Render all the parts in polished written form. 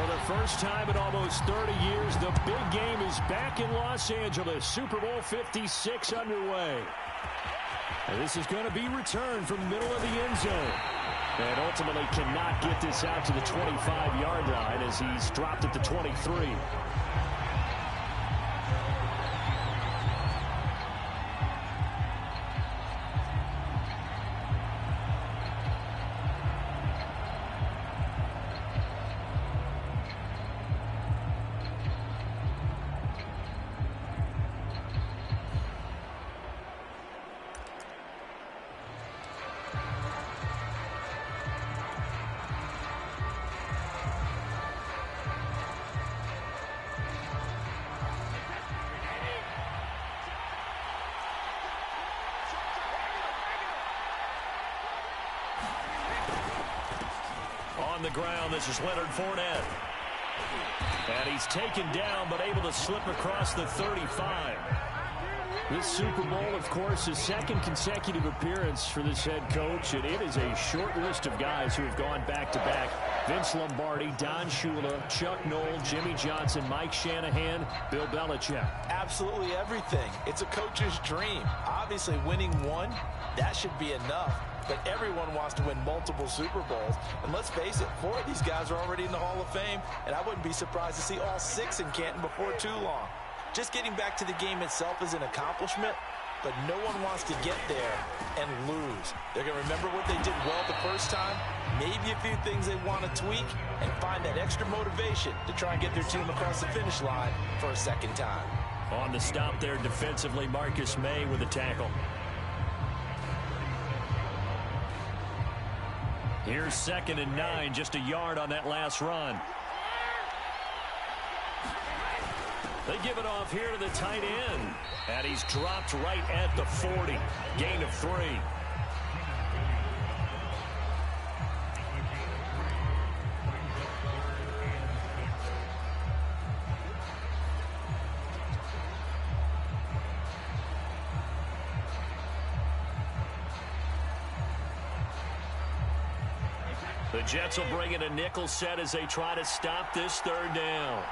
For the first time in almost 30 years, the big game is back in Los Angeles. Super Bowl 56 underway. And this is going to be returned from the middle of the end zone. And ultimately cannot get this out to the 25-yard line as he's dropped at the 23. On the ground, this is Leonard Fournette. And he's taken down, but able to slip across the 35. This Super Bowl, of course, his second consecutive appearance for this head coach, and it is a short list of guys who have gone back-to-back. Vince Lombardi, Don Shula, Chuck Noll, Jimmy Johnson, Mike Shanahan, Bill Belichick. Absolutely everything. It's a coach's dream. Obviously, winning one, that should be enough. But everyone wants to win multiple Super Bowls. And let's face it, 4 of these guys are already in the Hall of Fame, and I wouldn't be surprised to see all 6 in Canton before too long. Just getting back to the game itself is an accomplishment, but no one wants to get there and lose. They're going to remember what they did well the first time, maybe a few things they want to tweak, and find that extra motivation to try and get their team across the finish line for a second time. On the stop there defensively, Marcus May with a tackle. Here's 2nd and 9, just a yard on that last run. They give it off here to the tight end. And he's dropped right at the 40. Gain of 3. The Jets will bring in a nickel set as they try to stop this 3rd down.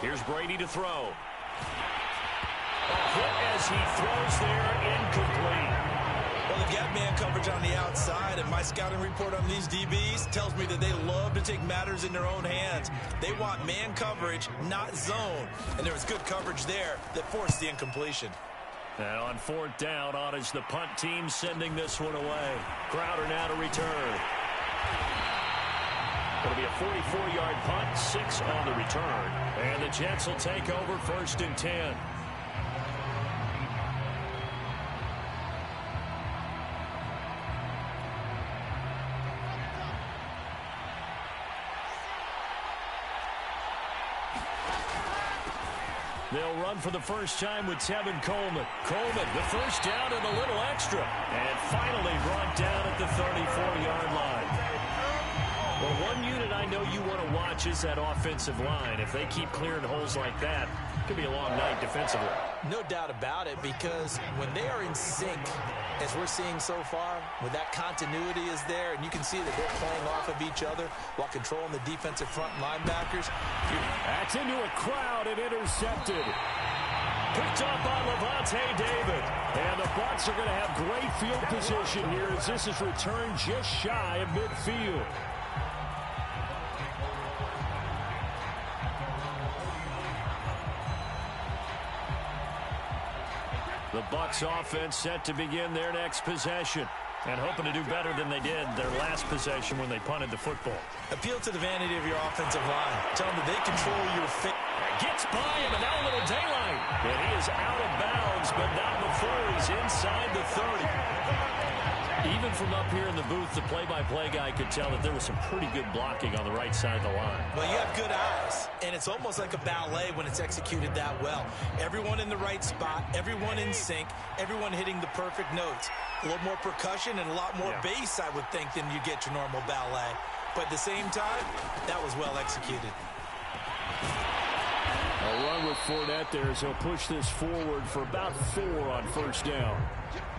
Here's Brady to throw. A hit as he throws there, incomplete. Well, they've got man coverage on the outside, and my scouting report on these DBs tells me that they love to take matters in their own hands. They want man coverage, not zone. And there was good coverage there that forced the incompletion. And on 4th down, on is the punt team sending this one away. Crowder now to return. It'll be a 44-yard punt, 6 on the return. And the Jets will take over 1st and 10. They'll run for the first time with Tevin Coleman. Coleman, the first down and a little extra. And finally brought down at the 34-yard line. Well, one unit I know you want to watch is that offensive line. If they keep clearing holes like that, it could be a long night defensively. No doubt about it, because when they are in sync, as we're seeing so far, when that continuity is there, and you can see that they're playing off of each other while controlling the defensive front linebackers. That's into a crowd and intercepted. Picked up by Levante David. And the Bucs are going to have great field position here as this is returned just shy of midfield. The Bucs offense set to begin their next possession. And hoping to do better than they did their last possession when they punted the football. Appeal to the vanity of your offensive line. Tell them that they control your fit. Gets by him, and now a little daylight. And he is out of bounds, but not before he's inside the 30. Even from up here in the booth, the play-by-play guy could tell that there was some pretty good blocking on the right side of the line. Well, you have good eyes, and it's almost like a ballet when it's executed that well. Everyone in the right spot, everyone in sync, everyone hitting the perfect notes. A little more percussion and a lot more bass, I would think, than you get your normal ballet. But at the same time, that was well executed. A run with Fournette there as he'll push this forward for about 4 on first down.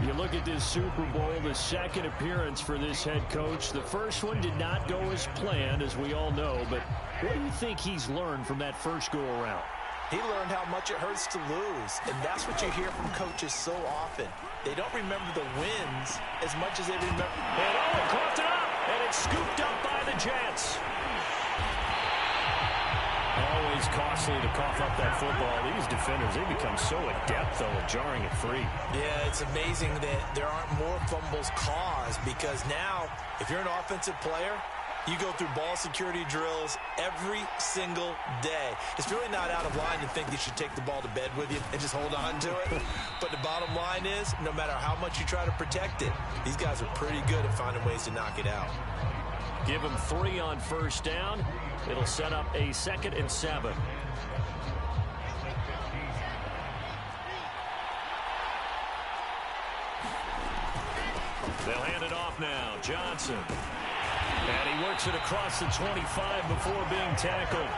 You look at this Super Bowl, the second appearance for this head coach. The first one did not go as planned, as we all know. But what do you think he's learned from that first go-around? He learned how much it hurts to lose, and that's what you hear from coaches so often. They don't remember the wins as much as they remember. And Owen coughed it up, and it's scooped up by the Jets. Always costly to cough up that football. These defenders, they become so adept, though, at jarring it free. Yeah, it's amazing that there aren't more fumbles caused, because now, if you're an offensive player, you go through ball security drills every single day. It's really not out of line to think you should take the ball to bed with you and just hold on to it. But the bottom line is, no matter how much you try to protect it, these guys are pretty good at finding ways to knock it out. Give him 3 on first down. It'll set up a 2nd and 7. They'll hand it off now. Johnson. And he works it across the 25 before being tackled.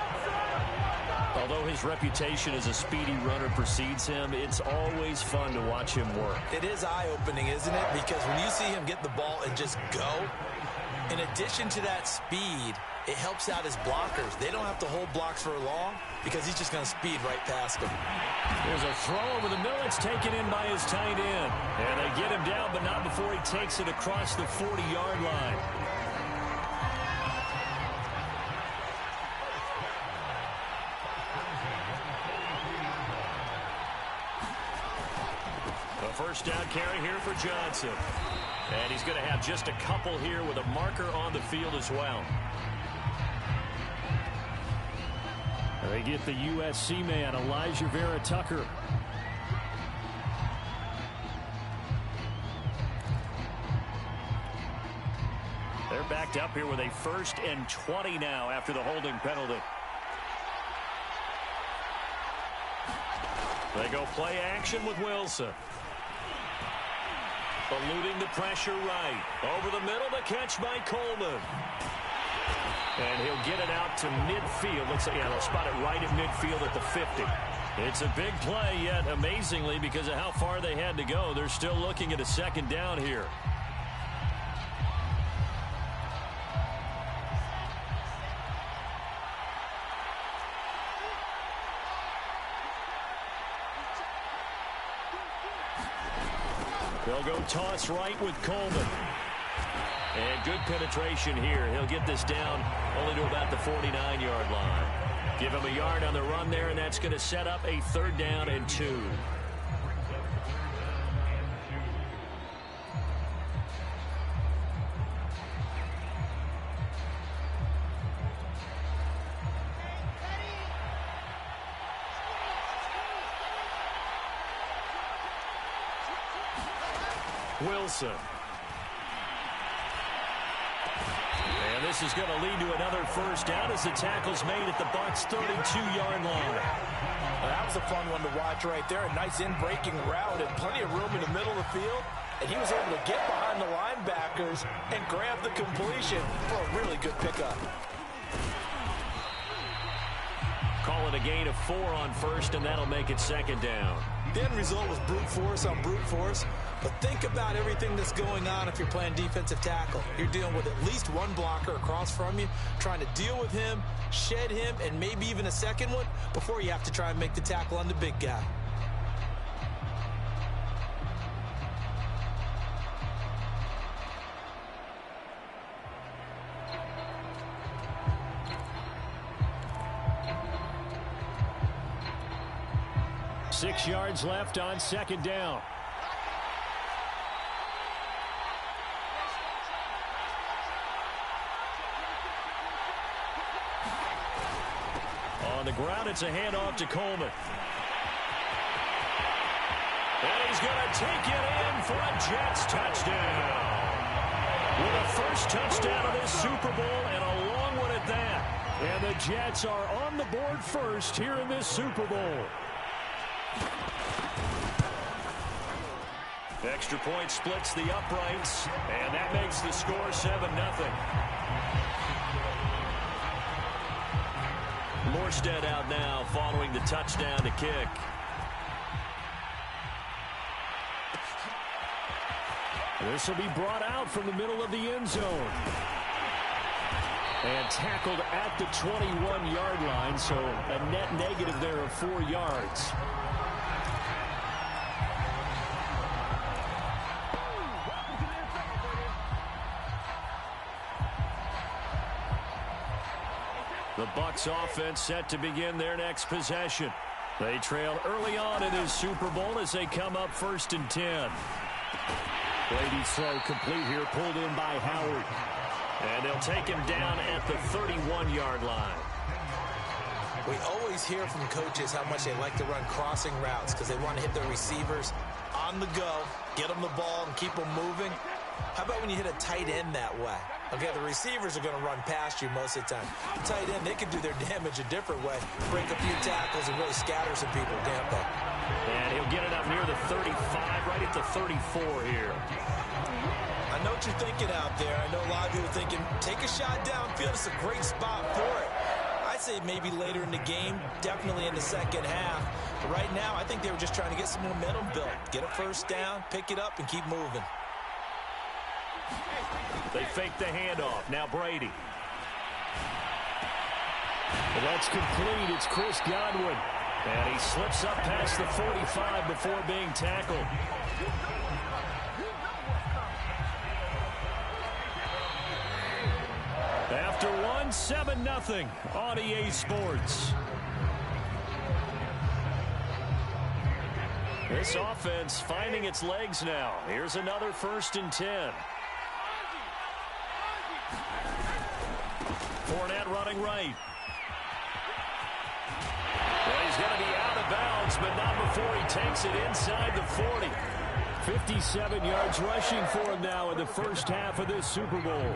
Although his reputation as a speedy runner precedes him, it's always fun to watch him work. It is eye-opening, isn't it? Because when you see him get the ball and just go, in addition to that speed, it helps out his blockers. They don't have to hold blocks for long because he's just going to speed right past them. There's a throw over the middle. It's taken in by his tight end. And they get him down, but not before he takes it across the 40-yard line. A first down carry here for Johnson. And he's going to have just a couple here with a marker on the field as well. They get the USC man, Elijah Vera Tucker. They're backed up here with a 1st and 20 now after the holding penalty. They go play action with Wilson. Eluding the pressure right. Over the middle, the catch by Coleman. And he'll get it out to midfield. Looks like, yeah, they'll spot it right at midfield at the 50. It's a big play, yet amazingly, because of how far they had to go, they're still looking at a 2nd down here. They'll go toss right with Coleman. And good penetration here. He'll get this down only to about the 49-yard line. Give him a yard on the run there, and that's going to set up a 3rd down and 2. Wilson. And this is going to lead to another first down as the tackle's made at the Bucs' 32-yard line. Well, that was a fun one to watch right there. A nice in-breaking route and plenty of room in the middle of the field. And he was able to get behind the linebackers and grab the completion for a really good pickup. Call it a gain of 4 on first, and that'll make it 2nd down. The end result was brute force on brute force. But think about everything that's going on if you're playing defensive tackle. You're dealing with at least one blocker across from you, trying to deal with him, shed him, and maybe even a second one before you have to try and make the tackle on the big guy. Six yards left on 2nd down. On the ground, it's a handoff to Coleman. And he's going to take it in for a Jets touchdown. With a first touchdown of this Super Bowl and a long one at that. And the Jets are on the board first here in this Super Bowl. Extra point splits the uprights, and that makes the score 7-0. Morstead out now following the touchdown to kick. This will be brought out from the middle of the end zone. And tackled at the 21-yard line, so a net negative there of 4 yards. The Bucs offense set to begin their next possession. They trail early on in this Super Bowl as they come up 1st and 10. Brady's throw complete here, pulled in by Howard. And they'll take him down at the 31-yard line. We always hear from coaches how much they like to run crossing routes because they want to hit their receivers on the go, get them the ball, and keep them moving. How about when you hit a tight end that way? Okay, the receivers are going to run past you most of the time. Tight end, they can do their damage a different way. Break a few tackles and really scatter some people, can't they? And he'll get it up near the 35, right at the 34 here. I know what you're thinking out there. I know a lot of people are thinking, take a shot downfield. It's a great spot for it. I'd say maybe later in the game, definitely in the second half. But right now, I think they were just trying to get some momentum built. Get a first down, pick it up, and keep moving. They fake the handoff. Now Brady. Well, that's complete. It's Chris Godwin. And he slips up past the 45 before being tackled. After 7-0 on EA Sports. This offense finding its legs now. Here's another 1st and 10. Fournette running right. Well, he's going to be out of bounds, but not before he takes it inside the 40. 57 yards rushing for him now in the first half of this Super Bowl.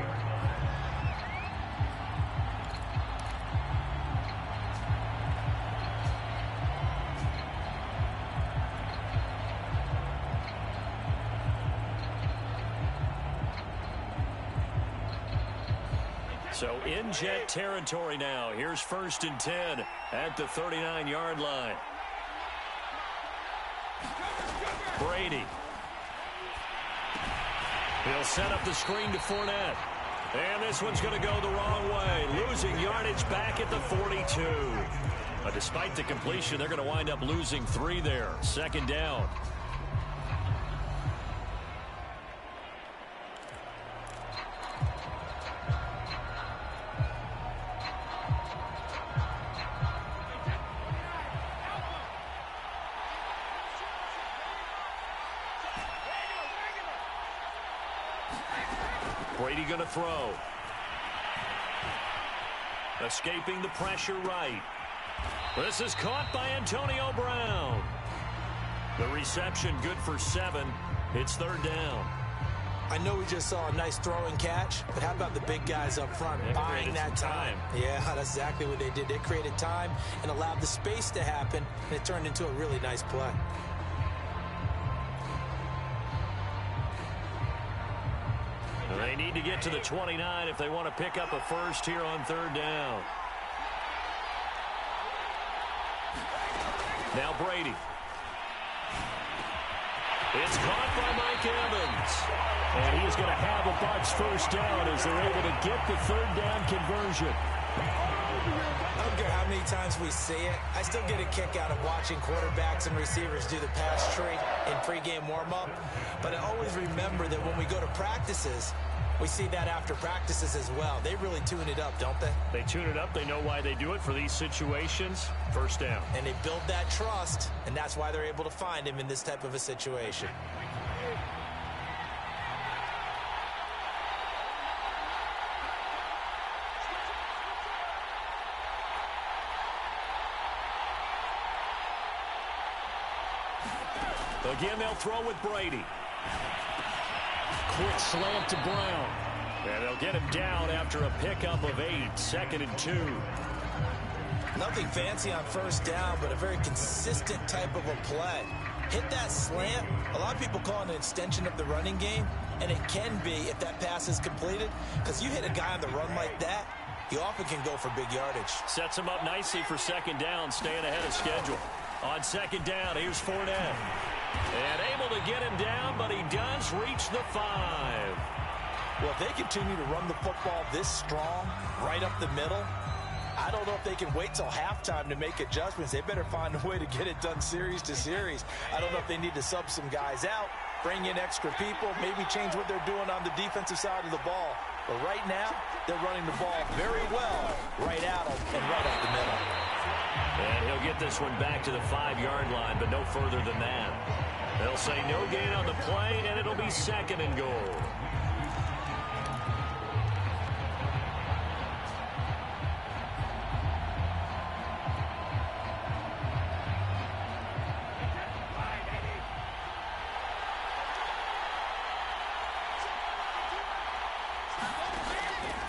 So in jet territory now. Here's 1st and 10 at the 39-yard line. Brady. He'll set up the screen to Fournette. And this one's going to go the wrong way. Losing yardage back at the 42. But despite the completion, they're going to wind up losing 3 there. 2nd down. Brady going to throw. Escaping the pressure right. This is caught by Antonio Brown. The reception good for 7. It's 3rd down. I know we just saw a nice throw and catch, but how about the big guys up front buying that time? Yeah, that's exactly what they did. They created time and allowed the space to happen, and it turned into a really nice play. They need to get to the 29 if they want to pick up a first here on 3rd down. Now Brady. It's caught by Mike Evans. And he is going to have a Bucs first down as they're able to get the 3rd down conversion. I don't care how many times we see it. I still get a kick out of watching quarterbacks and receivers do the pass tree in pregame warm-up. But I always remember that when we go to practices, we see that after practices as well. They really tune it up, don't they? They tune it up. They know why they do it for these situations. First down. And they build that trust, and that's why they're able to find him in this type of a situation. Again, they'll throw with Brady. Quick slant to Brown. And they'll get him down after a pickup of 8. 2nd and 2. Nothing fancy on first down, but a very consistent type of a play. Hit that slant. A lot of people call it an extension of the running game, and it can be if that pass is completed, because you hit a guy on the run like that, he often can go for big yardage. Sets him up nicely for second down, staying ahead of schedule. On second down, here's Fournette. And able to get him down, but he does reach the 5. Well, if they continue to run the football this strong, right up the middle, I don't know if they can wait till halftime to make adjustments. They better find a way to get it done series to series. I don't know if they need to sub some guys out, bring in extra people, maybe change what they're doing on the defensive side of the ball. But right now, they're running the ball very well right at them and right up the middle. And he'll get this one back to the 5-yard line, but no further than that. They'll say no gain on the play, and it'll be second and goal.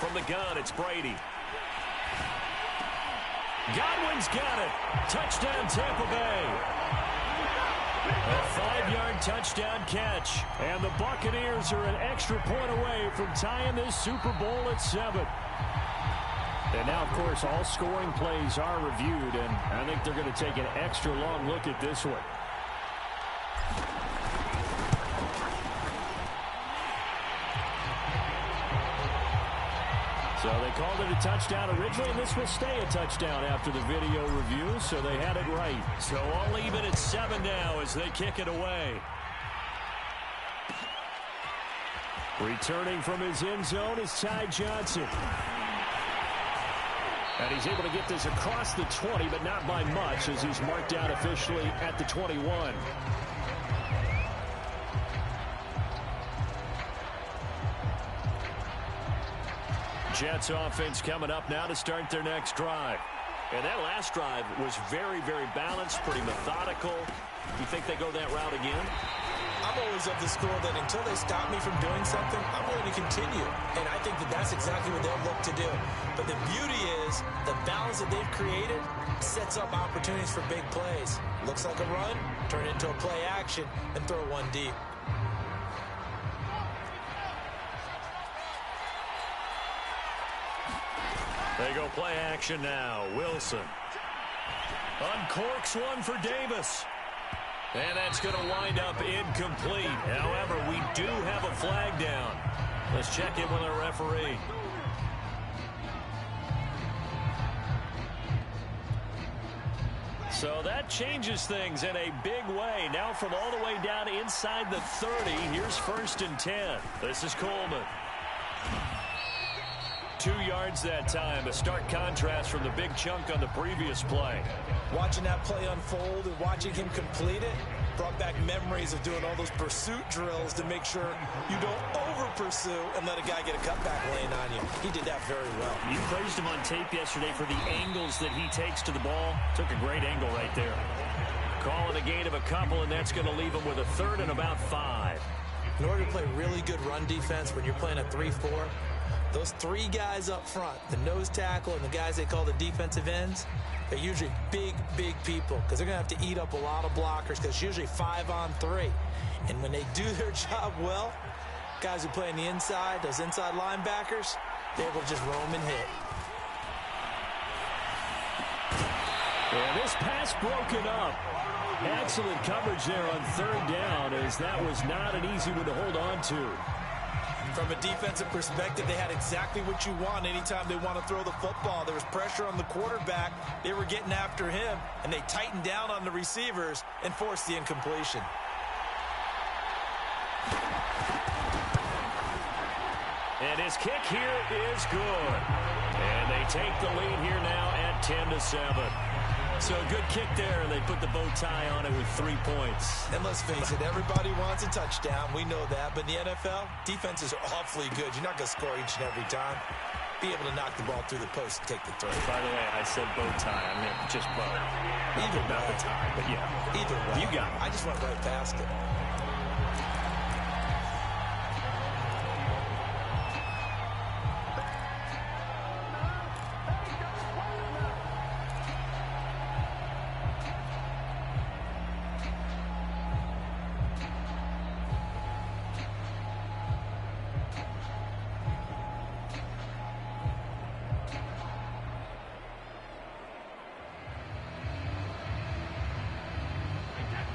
From the gun, it's Brady. Godwin's got it. Touchdown, Tampa Bay. A 5-yard touchdown catch. And the Buccaneers are an extra point away from tying this Super Bowl at 7. And now, of course, all scoring plays are reviewed, and I think they're going to take an extra long look at this one. So they called it a touchdown originally, and this will stay a touchdown after the video review, so they had it right. So all even at 7 now as they kick it away. Returning from his end zone is Ty Johnson. And he's able to get this across the 20, but not by much, as he's marked out officially at the 21. Jets offense coming up now to start their next drive. And that last drive was very, very balanced, pretty methodical. You think they go that route again? I'm always of the school that until they stop me from doing something, I'm going to continue. And I think that that's exactly what they'll look to do. But the beauty is the balance that they've created sets up opportunities for big plays. Looks like a run, turn it into a play action, and throw one deep. They go play action now. Wilson uncorks one for Davis. And that's going to wind up incomplete. However, we do have a flag down. Let's check in with our referee. So that changes things in a big way. Now from all the way down inside the 30, here's 1st and 10. This is Coleman. 2 yards that time, a stark contrast from the big chunk on the previous play. Watching that play unfold and watching him complete it brought back memories of doing all those pursuit drills to make sure you don't over-pursue and let a guy get a cutback lane on you. He did that very well. You praised him on tape yesterday for the angles that he takes to the ball. Took a great angle right there. Calling a gain of a couple, and that's going to leave him with a 3rd and about 5. In order to play really good run defense when you're playing a 3-4, those 3 guys up front, the nose tackle and the guys they call the defensive ends, they're usually big, big people because they're going to have to eat up a lot of blockers because it's usually 5-on-3. And when they do their job well, guys who play on the inside, those inside linebackers, they're able to just roam and hit. And this pass broken up. Excellent coverage there on 3rd down, as that was not an easy one to hold on to. From a defensive perspective, they had exactly what you want anytime they want to throw the football. There was pressure on the quarterback. They were getting after him, and they tightened down on the receivers and forced the incompletion. And his kick here is good. And they take the lead here now at 10-7. So a good kick there, and they put the bow tie on it with 3 points. And let's face it, everybody wants a touchdown. We know that. But in the NFL, defenses are awfully good. You're not going to score each and every time. Be able to knock the ball through the post and take the throw. By the way, I said bow tie. I meant just bow. Either not way. the tie, but yeah. Either way. You got it. I just went right past it.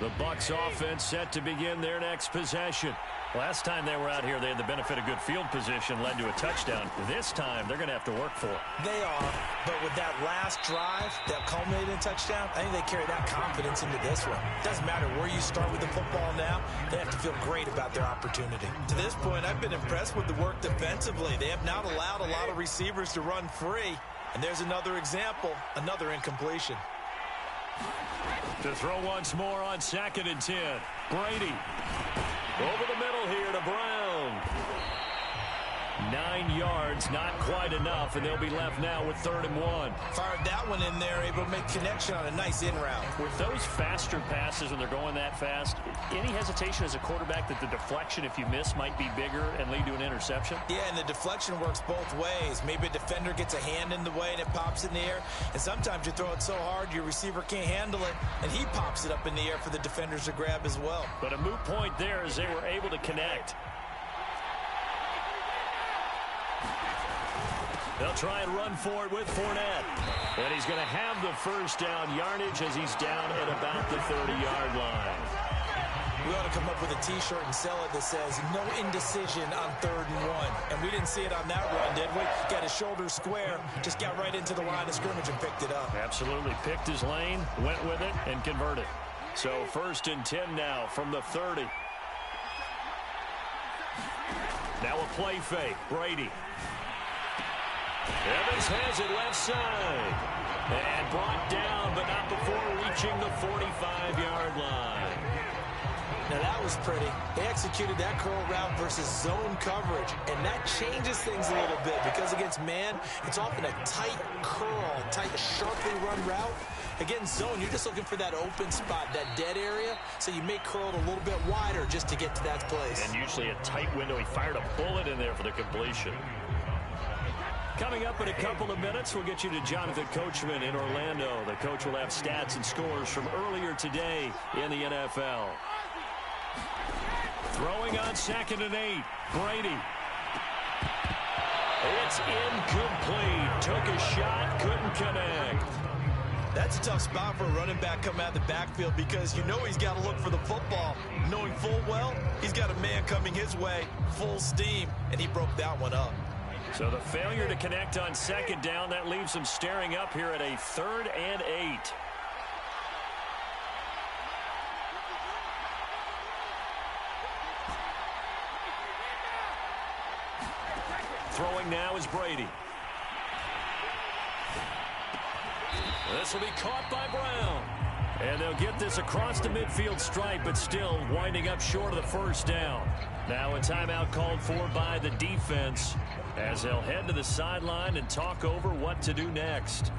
The Bucs offense set to begin their next possession. Last time they were out here, they had the benefit of good field position, led to a touchdown. This time, they're going to have to work for it. They are, but with that last drive that culminated in a touchdown, I think they carry that confidence into this one. Doesn't matter where you start with the football now, they have to feel great about their opportunity. To this point, I've been impressed with the work defensively. They have not allowed a lot of receivers to run free. And there's another example, another incompletion. To throw once more on 2nd and 10. Brady. Over the middle here to Brown. 9 yards, not quite enough, and they'll be left now with 3rd and 1. Fired that one in there, able to make connection on a nice in route. With those faster passes when they're going that fast, any hesitation as a quarterback that the deflection, if you miss, might be bigger and lead to an interception? Yeah, and the deflection works both ways. Maybe a defender gets a hand in the way and it pops in the air, and sometimes you throw it so hard your receiver can't handle it, and he pops it up in the air for the defenders to grab as well. But a moot point there as they were able to connect. They'll try and run for it with Fournette. And he's going to have the first down yardage as he's down at about the 30-yard line. We ought to come up with a T-shirt and sell it that says, no indecision on 3rd and 1. And we didn't see it on that run, did we? Got his shoulders square, just got right into the line of scrimmage and picked it up. Absolutely. Picked his lane, went with it, and converted. So 1st and 10 now from the 30. Now a play fake. Brady. Evans has it left side. And brought down, but not before reaching the 45-yard line. Now that was pretty. They executed that curl route versus zone coverage, and that changes things a little bit because against man, it's often a tight curl, tight, sharply run route. Against zone, you're just looking for that open spot, that dead area, so you may curl it a little bit wider just to get to that place. And usually a tight window. He fired a bullet in there for the completion. Coming up in a couple of minutes, we'll get you to Jonathan Coachman in Orlando. The coach will have stats and scores from earlier today in the NFL. Throwing on 2nd and 8. Brady. It's incomplete. Took a shot, couldn't connect. That's a tough spot for a running back coming out of the backfield because you know he's got to look for the football, knowing full well he's got a man coming his way, full steam, and he broke that one up. So the failure to connect on 2nd down, that leaves him staring up here at a 3rd and 8. Throwing now is Brady. This will be caught by Brown. And they'll get this across the midfield stripe, but still winding up short of the first down. Now a timeout called for by the defense as they'll head to the sideline and talk over what to do next.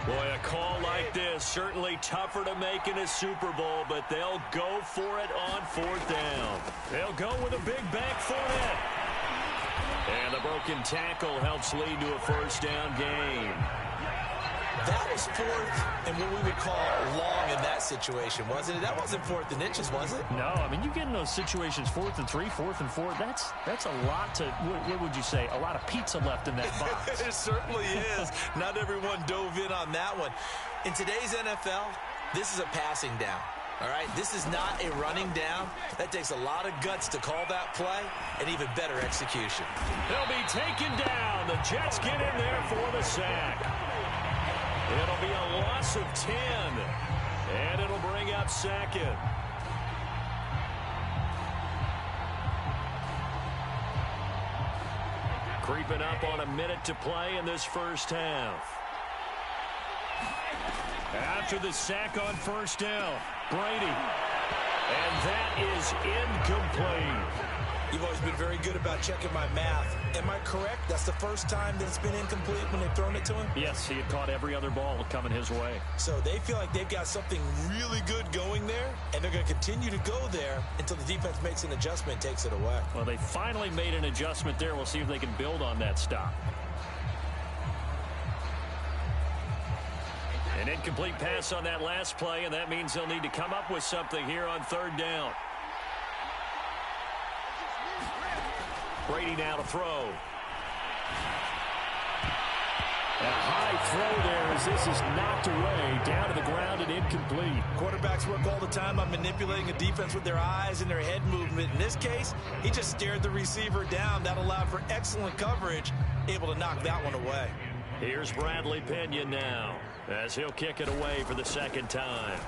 Boy, a call like this, certainly tougher to make in a Super Bowl, but they'll go for it on 4th down. They'll go with a big bank Fournette. And the broken tackle helps lead to a first down gain. That was 4th and what we would call long in that situation, wasn't it? That wasn't 4th and inches, was it? No, I mean, you get in those situations, 4th and 3, 4th and 4. That's a lot to, what would you say, a lot of pizza left in that box. It certainly is. Not everyone dove in on that one. In today's NFL, this is a passing down. All right, this is not a running down. That takes a lot of guts to call that play and even better execution. They'll be taken down. The Jets get in there for the sack. It'll be a loss of 10, and it'll bring up 2nd. Creeping up on a minute to play in this first half. After the sack on 1st down, Brady. And that is incomplete. You've always been very good about checking my math. Am I correct? That's the first time that it's been incomplete when they've thrown it to him? Yes, he had caught every other ball coming his way. So they feel like they've got something really good going there, and they're going to continue to go there until the defense makes an adjustment and takes it away. Well, they finally made an adjustment there. We'll see if they can build on that stop. An incomplete pass on that last play, and that means they'll need to come up with something here on third down. Brady now to throw. And a high throw there as this is knocked away, down to the ground and incomplete. Quarterbacks work all the time on manipulating a defense with their eyes and their head movement. In this case, he just stared the receiver down. That allowed for excellent coverage, able to knock that one away. Here's Bradley Pinion now, as he'll kick it away for the second time.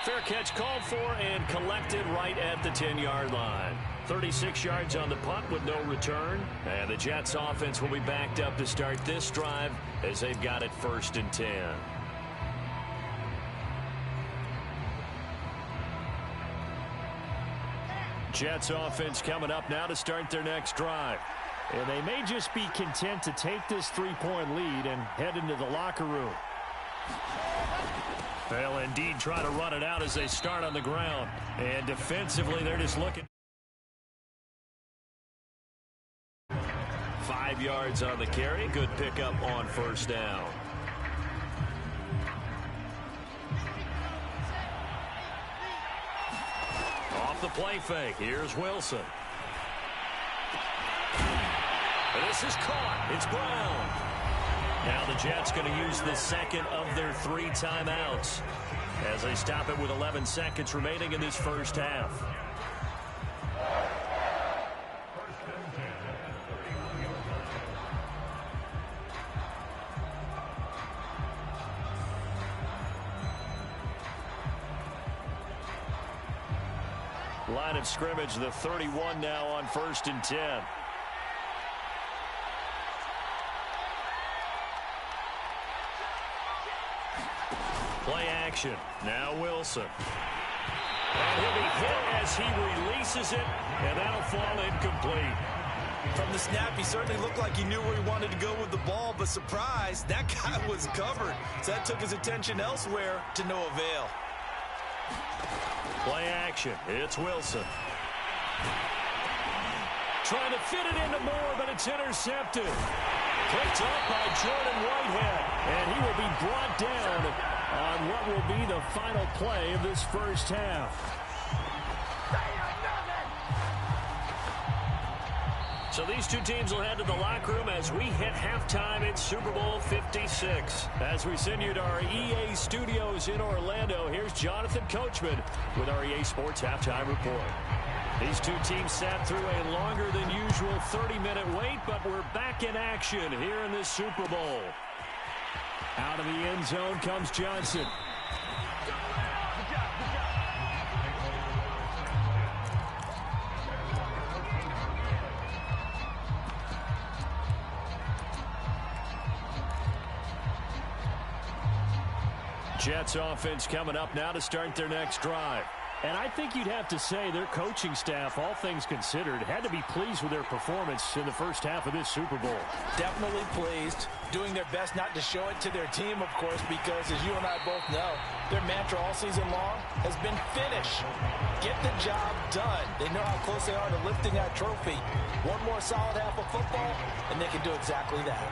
Fair catch called for and collected right at the 10-yard line. 36 yards on the punt with no return. And the Jets offense will be backed up to start this drive as they've got it 1st and 10. Jets offense coming up now to start their next drive. And they may just be content to take this 3-point lead and head into the locker room. They'll indeed try to run it out as they start on the ground. And defensively, they're just looking. 5 yards on the carry. Good pickup on 1st down. Off the play fake. Here's Wilson. And this is caught. It's Brown. Now the Jets going to use the second of their 3 timeouts as they stop it with 11 seconds remaining in this first half. Line of scrimmage, the 31 now on 1st and 10. Play action. Now Wilson. And he'll be hit as he releases it, and that'll fall incomplete. From the snap, he certainly looked like he knew where he wanted to go with the ball, but surprise, that guy was covered. So that took his attention elsewhere to no avail. Play action. It's Wilson. Trying to fit it into Moore, but it's intercepted. Picked up by Jordan Whitehead, and he will be brought down on what will be the final play of this first half. So these two teams will head to the locker room as we hit halftime in Super Bowl 56. As we send you to our EA studios in Orlando, here's Jonathan Coachman with our EA Sports Halftime Report. These two teams sat through a longer than usual 30-minute wait, but we're back in action here in this Super Bowl. Out of the end zone comes Johnson. Jets offense coming up now to start their next drive. And I think you'd have to say their coaching staff, all things considered, had to be pleased with their performance in the first half of this Super Bowl. Definitely pleased. Doing their best not to show it to their team, of course, because as you and I both know, their mantra all season long has been finish. Get the job done. They know how close they are to lifting that trophy. One more solid half of football, and they can do exactly that.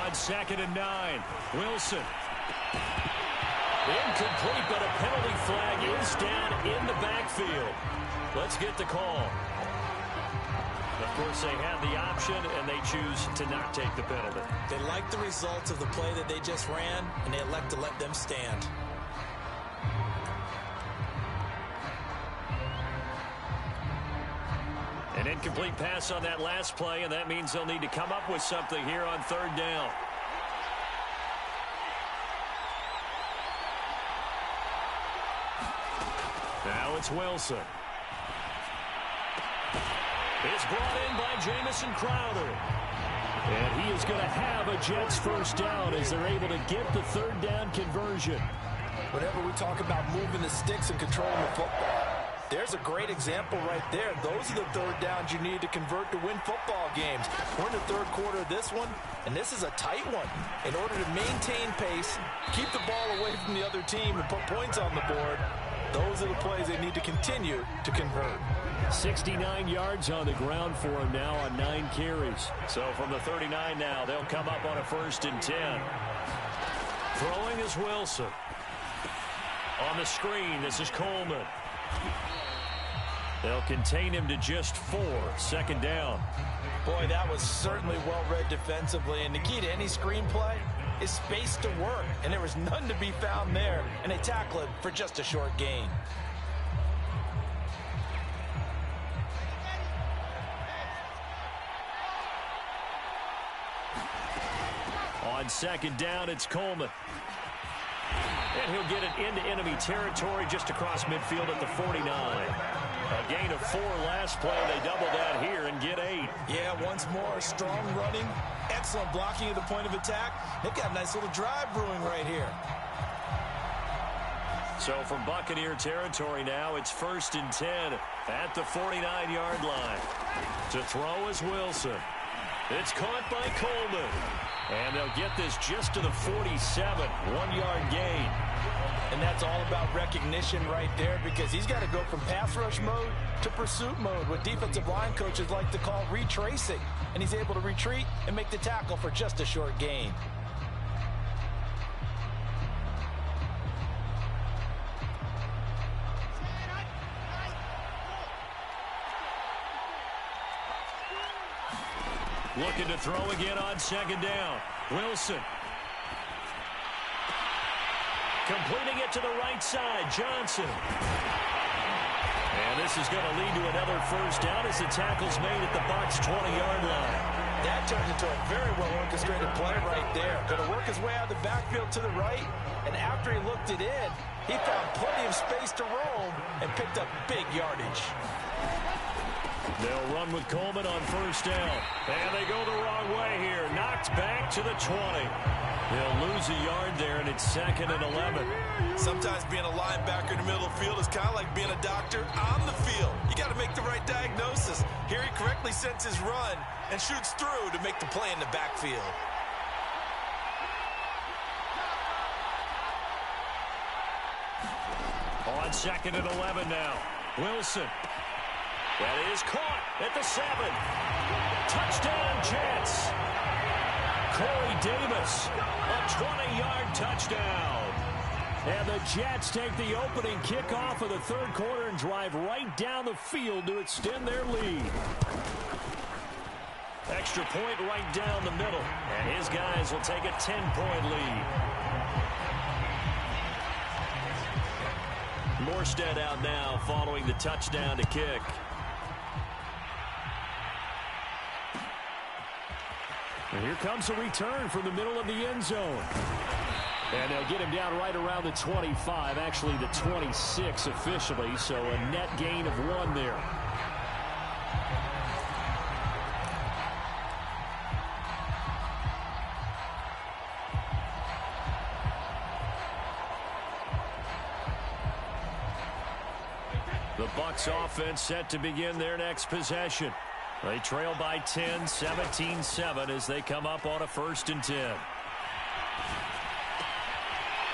On 2nd and 9, Wilson. Incomplete, but a penalty flag is down in the backfield. Let's get the call. Of course, they have the option, and they choose to not take the penalty. They like the results of the play that they just ran, and they elect to let them stand. An incomplete pass on that last play, and that means they'll need to come up with something here on 3rd down. Now it's Wilson. It's brought in by Jamison Crowder. And he is going to have a Jets first down as they're able to get the 3rd down conversion. Whenever we talk about moving the sticks and controlling the football, there's a great example right there. Those are the 3rd downs you need to convert to win football games. We're in the 3rd quarter of this one, and this is a tight one. In order to maintain pace, keep the ball away from the other team, and put points on the board, Those are the plays they need to continue to convert. 69 yards on the ground for him now on 9 carries. So from the 39 now, they'll come up on a 1st and 10. Throwing is Wilson. On the screen, this is Coleman. They'll contain him to just 4. 2nd down. Boy, that was certainly well read defensively. And the key to any screenplay is space to work. And there was none to be found there. And they tackle it for just a short gain. On 2nd down, it's Coleman. And he'll get it into enemy territory just across midfield at the 49. A gain of 4 last play. They double that here and get 8. Yeah, once more, strong running, excellent blocking at the point of attack. They've got a nice little drive brewing right here. So from Buccaneer territory now, it's 1st and 10 at the 49-yard line. To throw is Wilson. It's caught by Coleman. And they'll get this just to the 47. 1-yard gain. And that's all about recognition right there, because he's got to go from pass rush mode to pursuit mode, what defensive line coaches like to call retracing. And he's able to retreat and make the tackle for just a short gain. Looking to throw again on 2nd down. Wilson. Completing it to the right side, Johnson. And this is going to lead to another 1st down as the tackle's made at the Bucs 20-yard line. That turned into a very well-orchestrated play right there. Going to work his way out of the backfield to the right, and after he looked it in, he found plenty of space to roam and picked up big yardage. They'll run with Coleman on 1st down. And they go the wrong way here. Knocked back to the 20. They'll lose a yard there, and it's 2nd and 11. Sometimes being a linebacker in the middle of the field is kind of like being a doctor on the field. You got to make the right diagnosis. Here he correctly sets his run and shoots through to make the play in the backfield. On 2nd and 11 now. Wilson. That is caught at the 7. Touchdown, Jets. Corey Davis, a 20-yard touchdown. And the Jets take the opening kickoff of the 3rd quarter and drive right down the field to extend their lead. Extra point right down the middle. And his guys will take a 10-point lead. Morstead out now following the touchdown to kick. And here comes a return from the middle of the end zone. And they'll get him down right around the 25, actually the 26 officially, so a net gain of 1 there. The Bucs offense set to begin their next possession. They trail by 10, 17-7 as they come up on a 1st and 10.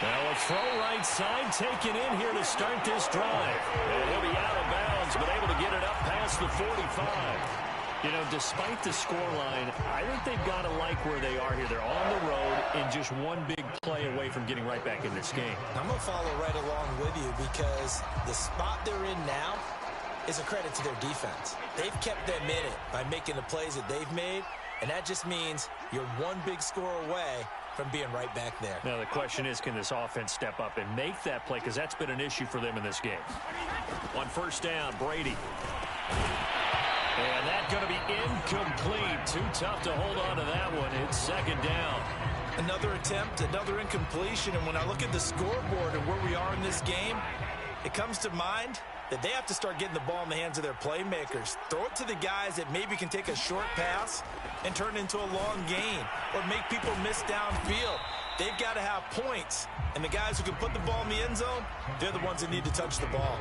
Now a throw right side taken in here to start this drive. And he'll be out of bounds, but able to get it up past the 45. You know, despite the scoreline, I think they've got to like where they are here. They're on the road and just one big play away from getting right back in this game. I'm going to follow right along with you, because the spot they're in now is a credit to their defense. They've kept them in it by making the plays that they've made, and that just means you're one big score away from being right back there. Now the question is, can this offense step up and make that play, because that's been an issue for them in this game. On 1st down, Brady. And that's going to be incomplete. Too tough to hold on to that one. It's 2nd down. Another attempt, another incompletion, and when I look at the scoreboard and where we are in this game, it comes to mind that they have to start getting the ball in the hands of their playmakers. Throw it to the guys that maybe can take a short pass and turn it into a long gain, or make people miss downfield. They've got to have points, and the guys who can put the ball in the end zone, they're the ones that need to touch the ball.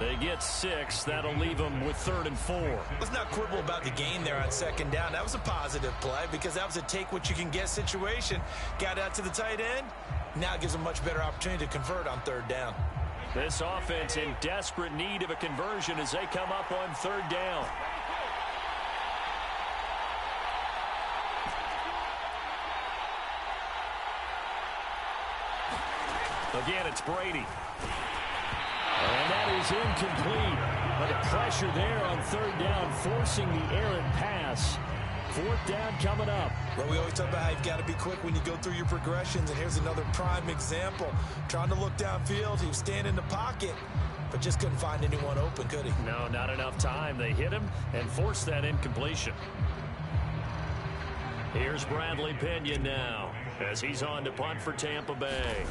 They get 6. That'll leave them with 3rd and 4. Let's not quibble about the gain there on 2nd down. That was a positive play, because that was a take-what-you-can-get situation. Got out to the tight end. Now it gives them a much better opportunity to convert on 3rd down. This offense in desperate need of a conversion as they come up on third down. Again, it's Brady. And that is incomplete. But the pressure there on third down, forcing the errant pass. Fourth down coming up. Well, we always talk about how you've got to be quick when you go through your progressions, and here's another prime example. Trying to look downfield, he was standing in the pocket, but just couldn't find anyone open, could he? No, not enough time. They hit him and forced that incompletion. Here's Bradley Pinion now as he's on to punt for Tampa Bay.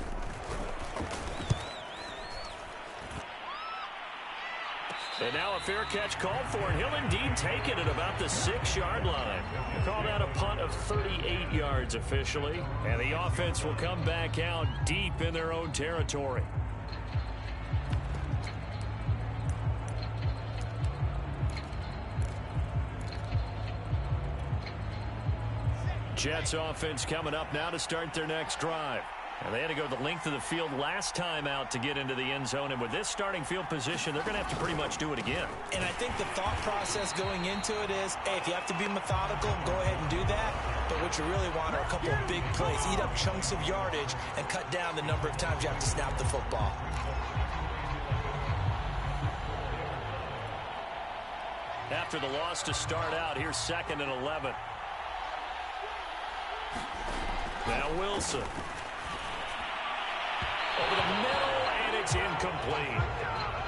And now a fair catch called for, and he'll indeed take it at about the 6-yard line. Call that a punt of 38 yards officially, and the offense will come back out deep in their own territory. Jets offense coming up now to start their next drive. And they had to go the length of the field last time out to get into the end zone. And with this starting field position, they're going to have to pretty much do it again. And I think the thought process going into it is, hey, if you have to be methodical, go ahead and do that. But what you really want are a couple of big plays. Eat up chunks of yardage and cut down the number of times you have to snap the football. After the loss to start out, here's 2nd and 11. Now Wilson. Over the middle, and it's incomplete.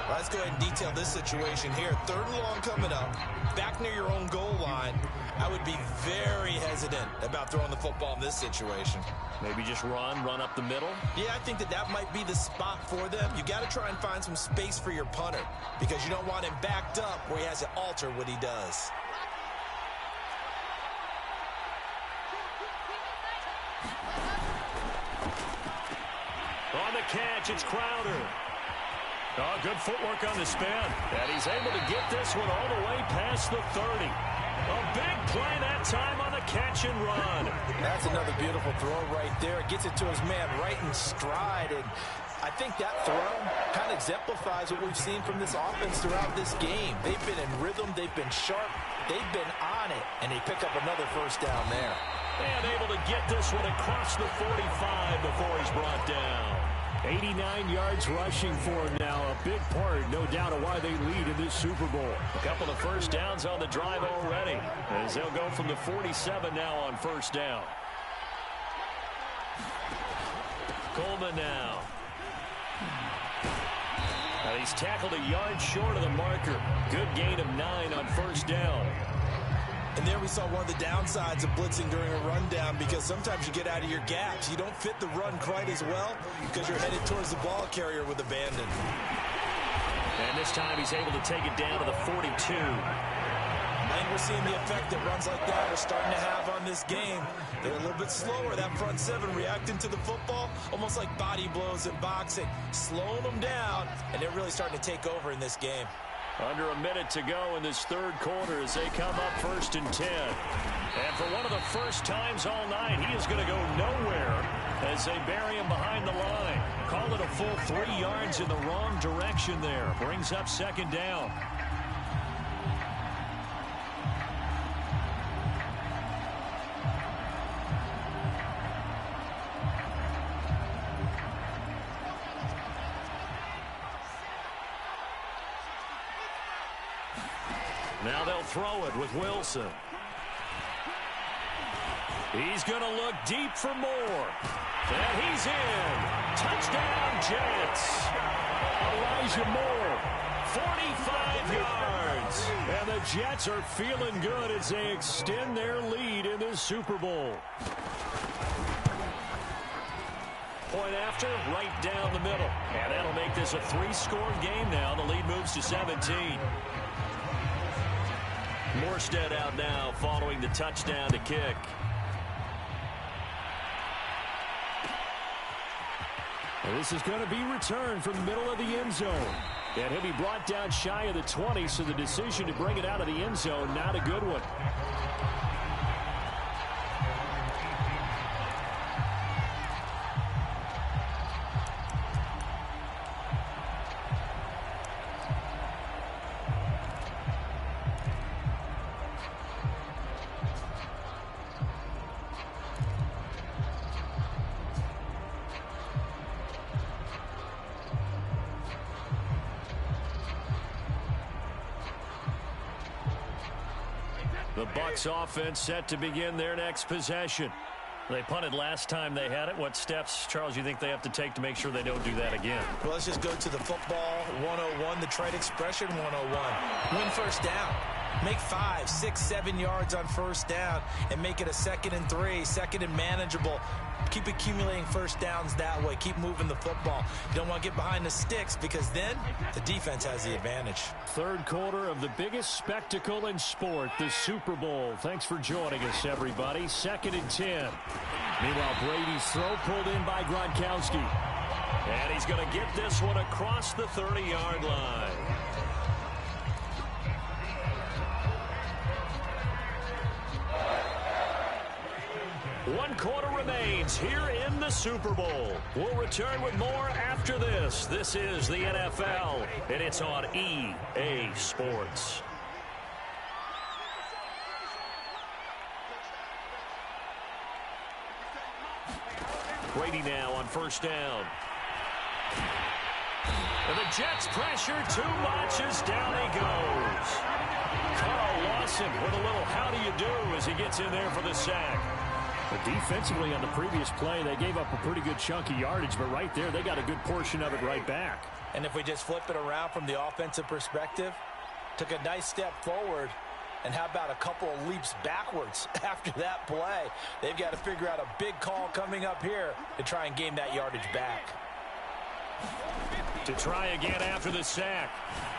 Well, let's go ahead and detail this situation here. 3rd and long coming up, back near your own goal line. I would be very hesitant about throwing the football in this situation. Maybe just run up the middle? Yeah, I think that might be the spot for them. You got to try and find some space for your punter because you don't want him backed up where he has to alter what he does. On the catch, it's Crowder. Oh, good footwork on the spin. And he's able to get this one all the way past the 30. A big play that time on the catch and run. That's another beautiful throw right there. Gets it to his man right in stride. And I think that throw kind of exemplifies what we've seen from this offense throughout this game. They've been in rhythm. They've been sharp. They've been on it. And they pick up another first down there. And able to get this one across the 45 before he's brought down. 89 yards rushing for him now. A big part, no doubt, of why they lead in this Super Bowl. A couple of first downs on the drive already, as they'll go from the 47 now on first down. Coleman now. And he's tackled a yard short of the marker. Good gain of 9 on first down. And there we saw one of the downsides of blitzing during a rundown because sometimes you get out of your gaps. You don't fit the run quite as well because you're headed towards the ball carrier with abandon. And this time he's able to take it down to the 42. I think we're seeing the effect that runs like that are starting to have on this game. They're a little bit slower, that front 7 reacting to the football, almost like body blows in boxing, slowing them down, and they're really starting to take over in this game. Under a minute to go in this 3rd quarter as they come up 1st and 10. And for one of the first times all night, he is going to go nowhere as they bury him behind the line. Call it a full 3 yards in the wrong direction there. Brings up 2nd down. Now they'll throw it with Wilson. He's going to look deep for more. And he's in. Touchdown, Jets. Elijah Moore, 45 yards. And the Jets are feeling good as they extend their lead in this Super Bowl. Point after, right down the middle. And that'll make this a 3-score game now. The lead moves to 17. Morstead out now following the touchdown to kick. And this is going to be returned from the middle of the end zone. And he'll be brought down shy of the 20, so the decision to bring it out of the end zone, not a good one. The Bucs offense set to begin their next possession. They punted last time they had it. What steps, Charles, you think they have to take to make sure they don't do that again? Well, let's just go to the football 101, the trade expression 101. Win first down. Make 5, 6, 7 yards on first down and make it a 2nd and 3, 2nd and manageable. Keep accumulating first downs that way. Keep moving the football. You don't want to get behind the sticks because then the defense has the advantage. Third quarter of the biggest spectacle in sport, the Super Bowl. Thanks for joining us, everybody. 2nd and 10. Meanwhile, Brady's throw pulled in by Gronkowski. And he's going to get this one across the 30-yard line. One quarter remains here in the Super Bowl. We'll return with more after this. This is the NFL, and it's on EA Sports. Brady now on first down. And the Jets pressure too much as down he goes. Carl Lawson with a little how do you do as he gets in there for the sack. But defensively on the previous play, they gave up a pretty good chunk of yardage, but right there, they got a good portion of it right back. And if we just flip it around from the offensive perspective, took a nice step forward, and how about a couple of leaps backwards after that play? They've got to figure out a big call coming up here to try and gain that yardage back. To try again after the sack,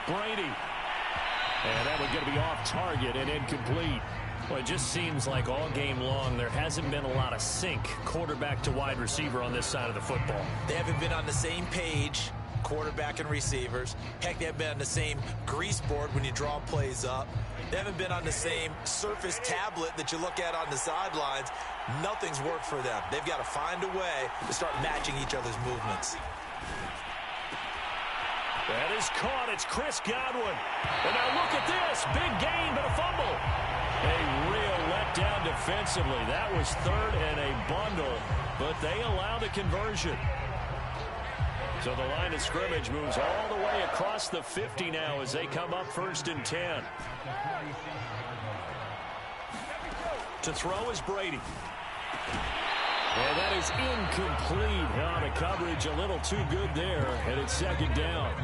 Brady. And that one's going to be off target and incomplete. Well, it just seems like all game long there hasn't been a lot of sync quarterback to wide receiver on this side of the football. They haven't been on the same page, quarterback and receivers. Heck, they haven't been on the same grease board when you draw plays up. They haven't been on the same surface tablet that you look at on the sidelines. Nothing's worked for them. They've got to find a way to start matching each other's movements. That is caught. It's Chris Godwin. And now look at this. Big gain, but a fumble. A real letdown defensively. That was third and a bundle, but they allowed a conversion. So the line of scrimmage moves all the way across the 50 now as they come up 1st and 10. To throw is Brady. And that is incomplete. On a coverage a little too good there, and it's 2nd down.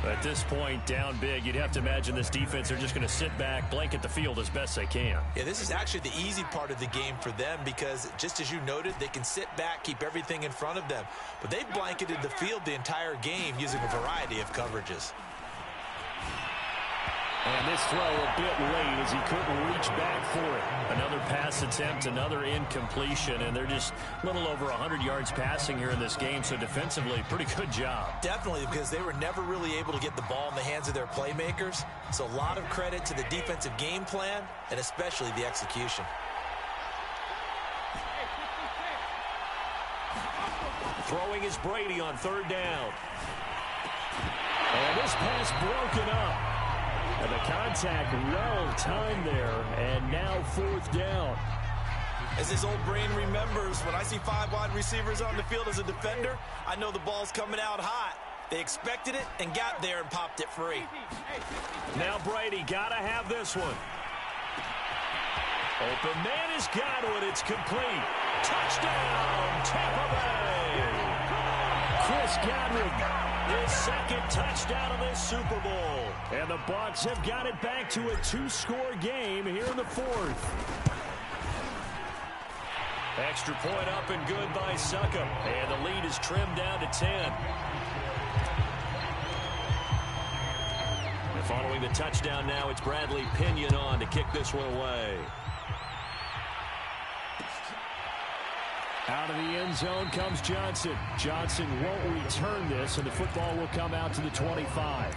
At this point, down big, you'd have to imagine this defense are just going to sit back, blanket the field as best they can. Yeah, this is actually the easy part of the game for them because, just as you noted, they can sit back, keep everything in front of them. But they've blanketed the field the entire game using a variety of coverages. And this throw a bit late as he couldn't reach back for it. Another pass attempt, another incompletion, and they're just a little over 100 yards passing here in this game, so defensively, pretty good job. Definitely, because they were never really able to get the ball in the hands of their playmakers. So a lot of credit to the defensive game plan, and especially the execution. Throwing is Brady on 3rd down. And this pass broken up. And the contact well timed there, and now 4th down. As his old brain remembers, when I see 5 wide receivers on the field as a defender, I know the ball's coming out hot. They expected it and got there and popped it free. Now Brady got to have this one. Open man is Godwin. It's complete. Touchdown, Tampa Bay. Chris Godwin. His 2nd touchdown of this Super Bowl. And the Bucs have got it back to a 2-score game here in the 4th. Extra point up and good by Succop. And the lead is trimmed down to 10. And following the touchdown now, it's Bradley Pinion on to kick this one away. Out of the end zone comes Johnson. Johnson won't return this, and the football will come out to the 25.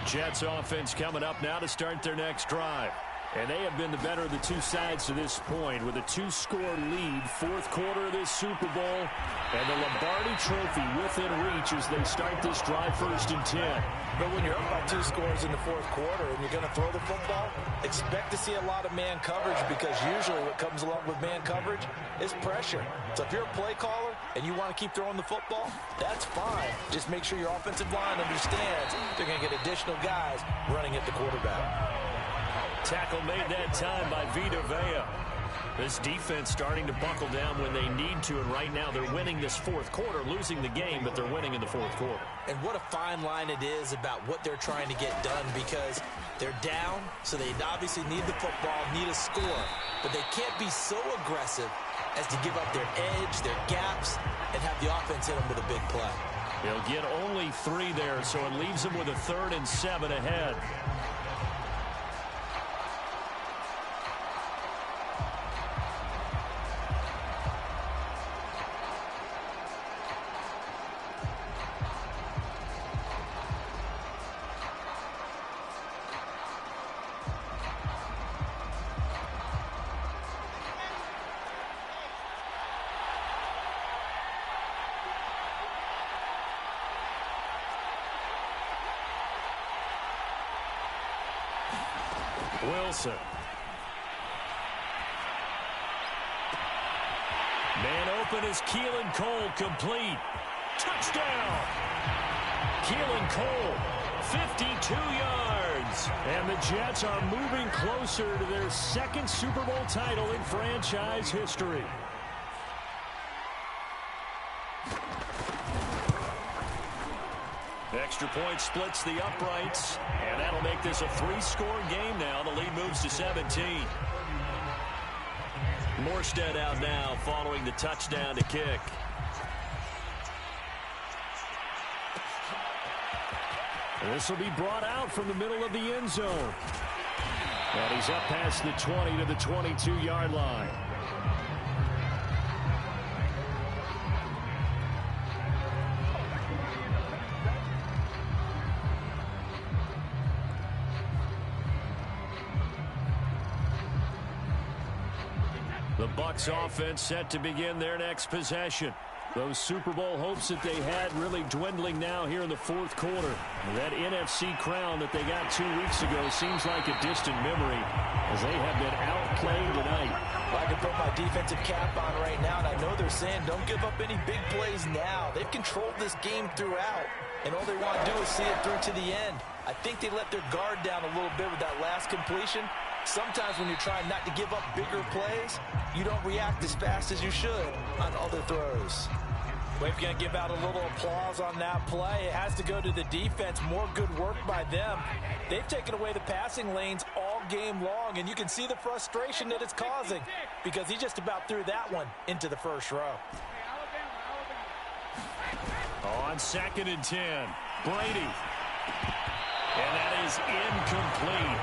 Jets offense coming up now to start their next drive. And they have been the better of the two sides to this point with a 2-score lead, 4th quarter of this Super Bowl, and the Lombardi Trophy within reach as they start this drive 1st and 10. But when you're up by 2 scores in the 4th quarter and you're going to throw the football, expect to see a lot of man coverage because usually what comes along with man coverage is pressure. So if you're a play caller, and you want to keep throwing the football, that's fine. Just make sure your offensive line understands they're going to get additional guys running at the quarterback. Tackle made that time by Vita Vea. This defense starting to buckle down when they need to, and right now they're winning this fourth quarter, losing the game, but they're winning in the fourth quarter. And what a fine line it is about what they're trying to get done, because they're down, so they obviously need the football, need a score, but they can't be so aggressive as to give up their edge, their gaps, and have the offense hit them with a big play. They'll get only 3 there, so it leaves them with a 3rd and 7 ahead. Wilson. Man open is Keelan Cole, complete. Touchdown! Keelan Cole, 52 yards. And the Jets are moving closer to their 2nd Super Bowl title in franchise history. Extra point splits the uprights, and that'll make this a 3-score game now. The lead moves to 17. Morstead out now following the touchdown to kick. This will be brought out from the middle of the end zone. And he's up past the 20 to the 22-yard line. The Bucs offense set to begin their next possession. Those Super Bowl hopes that they had really dwindling now here in the fourth quarter. That NFC crown that they got 2 weeks ago seems like a distant memory as they have been outplayed tonight. I can put my defensive cap on right now, and I know they're saying don't give up any big plays now. They've controlled this game throughout, and all they want to do is see it through to the end. I think they let their guard down a little bit with that last completion. Sometimes when you're trying not to give up bigger plays, you don't react as fast as you should on other throws. We're going to give out a little applause on that play. It has to go to the defense. More good work by them. They've taken away the passing lanes all game long, and you can see the frustration that it's causing because he just about threw that one into the first row. On 2nd and 10, Brady. And that is incomplete.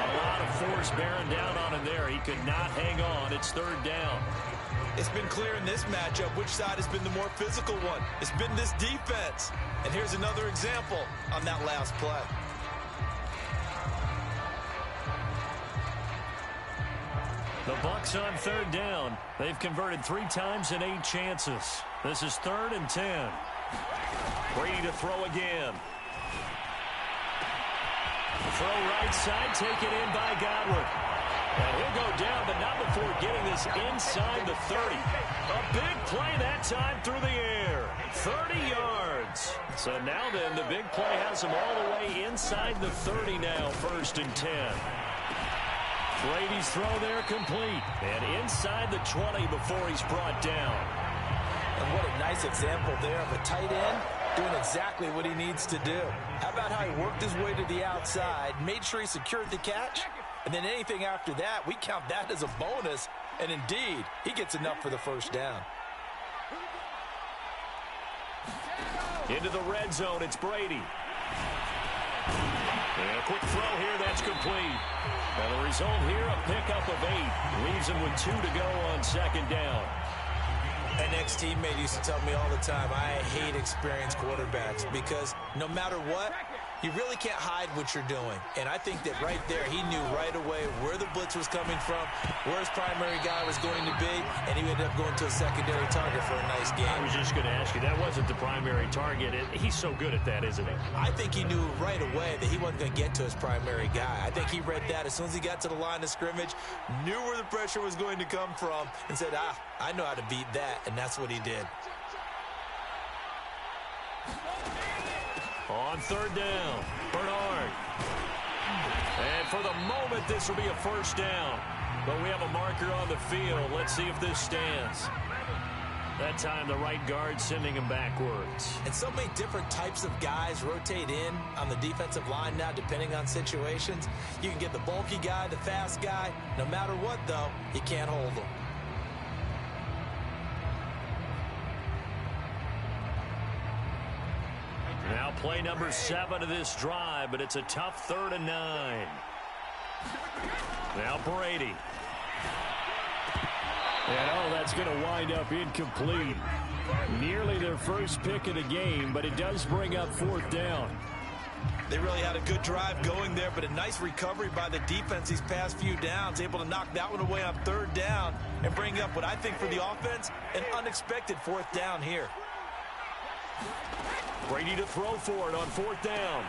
A lot of force bearing down on him there. He could not hang on. It's 3rd down. It's been clear in this matchup which side has been the more physical one. It's been this defense. And here's another example on that last play. The Bucs on 3rd down. They've converted 3 times in 8 chances. This is 3rd and 10. Brady to throw again. Throw right side, taken in by Godwin. And he'll go down, but not before getting this inside the 30. A big play that time through the air. 30 yards. So now then, the big play has him all the way inside the 30 now, 1st and 10. Brady's throw there complete. And inside the 20 before he's brought down. And what a nice example there of a tight end doing exactly what he needs to do. How about how he worked his way to the outside, made sure he secured the catch, and then anything after that, we count that as a bonus. And indeed, he gets enough for the 1st down. Into the red zone, it's Brady. And a quick throw here, that's complete. And the result here, a pickup of 8. Leaves him with 2 to go on 2nd down. An ex-teammate used to tell me all the time, I hate experienced quarterbacks because no matter what, You really can't hide what you're doing. And I think that right there, he knew right away where the blitz was coming from, where his primary guy was going to be, and he ended up going to a secondary target for a nice game. I was just going to ask you, that wasn't the primary target. He's so good at that, isn't he? I think he knew right away that he wasn't going to get to his primary guy. I think he read that as soon as he got to the line of scrimmage, knew where the pressure was going to come from, and said, I know how to beat that, and that's what he did. On third down, Bernard. And for the moment, this will be a first down. But we have a marker on the field. Let's see if this stands. That time, the right guard sending him backwards. And so many different types of guys rotate in on the defensive line now, depending on situations. You can get the bulky guy, the fast guy. No matter what, though, you can't hold them. Now play number 7 of this drive, but it's a tough 3rd and 9. Now Brady. And that's going to wind up incomplete. Nearly their first pick of the game, but it does bring up 4th down. They really had a good drive going there, but a nice recovery by the defense these past few downs, able to knock that one away on 3rd down and bring up what I think for the offense, an unexpected 4th down here. Brady to throw for it on 4th down.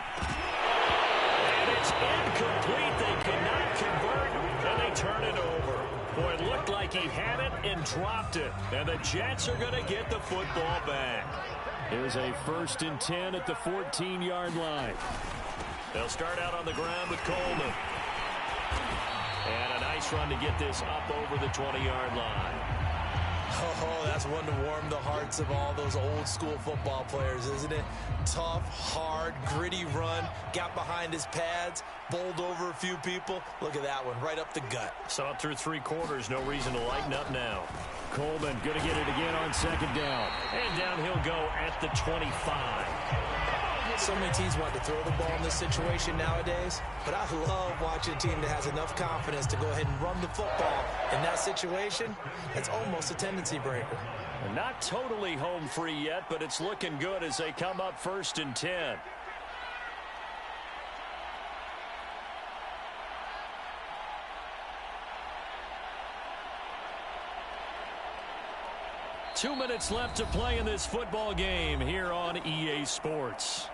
And it's incomplete. They cannot convert, and they turn it over. Boy, it looked like he had it and dropped it. And the Jets are going to get the football back. Here's a 1st and 10 at the 14-yard line. They'll start out on the ground with Coleman. And a nice run to get this up over the 20-yard line. Oh, that's one to warm the hearts of all those old-school football players, isn't it? Tough, hard, gritty run, got behind his pads, bowled over a few people. Look at that one, right up the gut. Saw it through 3 quarters, no reason to lighten up now. Coleman going to get it again on 2nd down. And down he'll go at the 25. So many teams want to throw the ball in this situation nowadays, but I love watching a team that has enough confidence to go ahead and run the football. In that situation, it's almost a tendency breaker. Not totally home free yet, but it's looking good as they come up 1st and 10. Two minutes left to play in this football game here on EA Sports.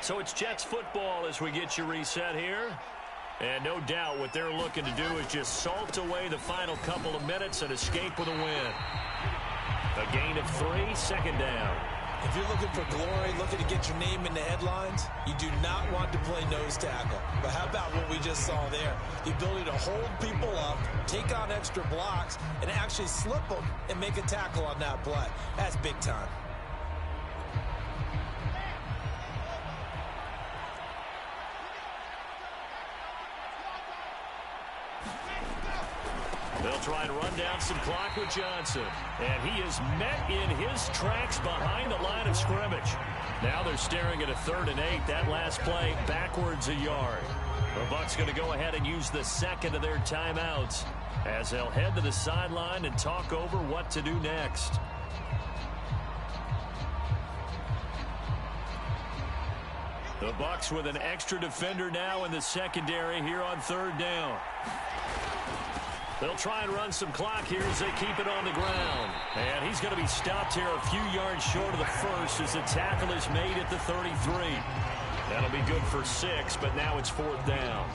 So it's Jets football as we get you reset here. And no doubt what they're looking to do is just salt away the final couple of minutes and escape with a win. A gain of 3, 2nd down. If you're looking for glory, looking to get your name in the headlines, you do not want to play nose tackle. But how about what we just saw there? The ability to hold people up, take on extra blocks, and actually slip them and make a tackle on that play. That's big time. They'll try and run down some clock with Johnson. And he is met in his tracks behind the line of scrimmage. Now they're staring at a 3rd and 8. That last play backwards a yard. The Bucs going to go ahead and use the 2nd of their timeouts as they'll head to the sideline and talk over what to do next. The Bucs with an extra defender now in the secondary here on 3rd down. They'll try and run some clock here as they keep it on the ground. And he's going to be stopped here a few yards short of the 1st as the tackle is made at the 33. That'll be good for 6, but now it's 4th down.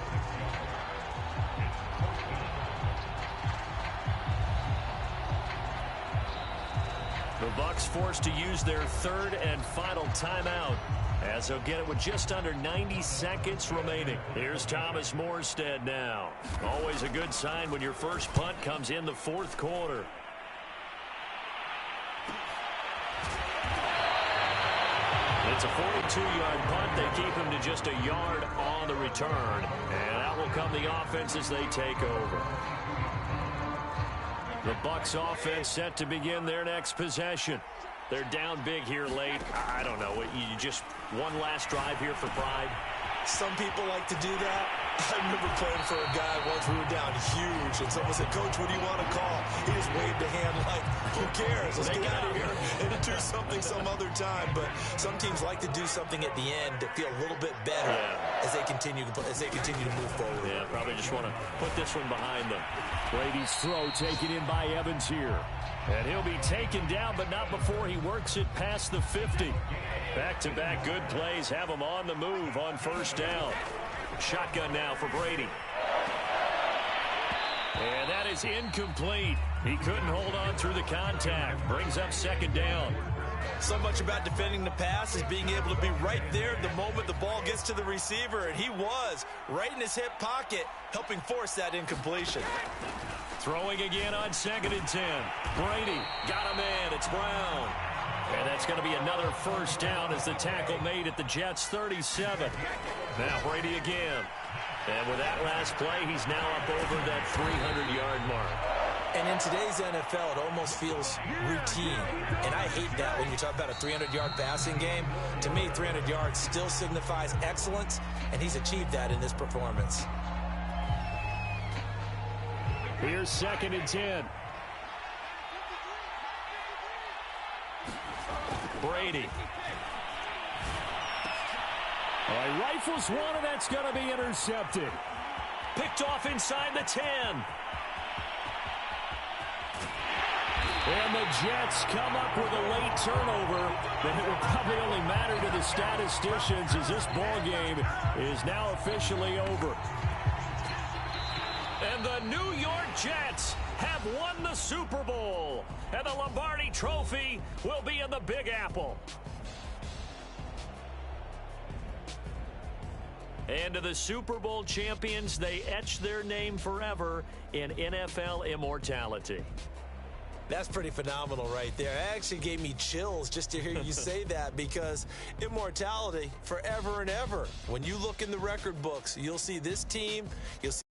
The Bucs forced to use their 3rd and final timeout as they'll get it with just under 90 seconds remaining. Here's Thomas Morstead now. Always a good sign when your first punt comes in the 4th quarter. It's a 42-yard punt. They keep him to just a yard on the return. And out will come the offense as they take over. The Bucs offense set to begin their next possession. They're down big here late. I don't know. You just one last drive here for pride. Some people like to do that. I remember playing for a guy once. We were down huge, and someone said, "Coach, what do you want to call?" He just waved a hand like, "Who cares? Let's get out of here and do something some other time." But some teams like to do something at the end to feel a little bit better as they continue to move forward. Yeah, probably just want to put this one behind them. Brady's throw taken in by Evans here. And he'll be taken down, but not before he works it past the 50. Back-to-back good plays have him on the move on first down. Shotgun now for Brady. And that is incomplete. He couldn't hold on through the contact. Brings up second down. So much about defending the pass is being able to be right there the moment the ball gets to the receiver, and he was right in his hip pocket, helping force that incompletion. Throwing again on 2nd and 10. Brady got him in. It's Brown. And that's going to be another first down as the tackle made at the Jets' 37. Now Brady again. And with that last play, he's now up over that 300-yard mark. And in today's NFL, it almost feels routine. And I hate that when you talk about a 300-yard passing game. To me, 300 yards still signifies excellence, and he's achieved that in this performance. Here's 2nd and 10. Brady. He rifles one, and that's going to be intercepted. Picked off inside the 10. And the Jets come up with a late turnover that it will probably only matter to the statisticians as this ball game is now officially over. And the New York Jets have won the Super Bowl. And the Lombardi Trophy will be in the Big Apple. And to the Super Bowl champions, they etch their name forever in NFL immortality. That's pretty phenomenal right there. It actually gave me chills just to hear you say that, because immortality forever and ever. When you look in the record books, you'll see this team, you'll see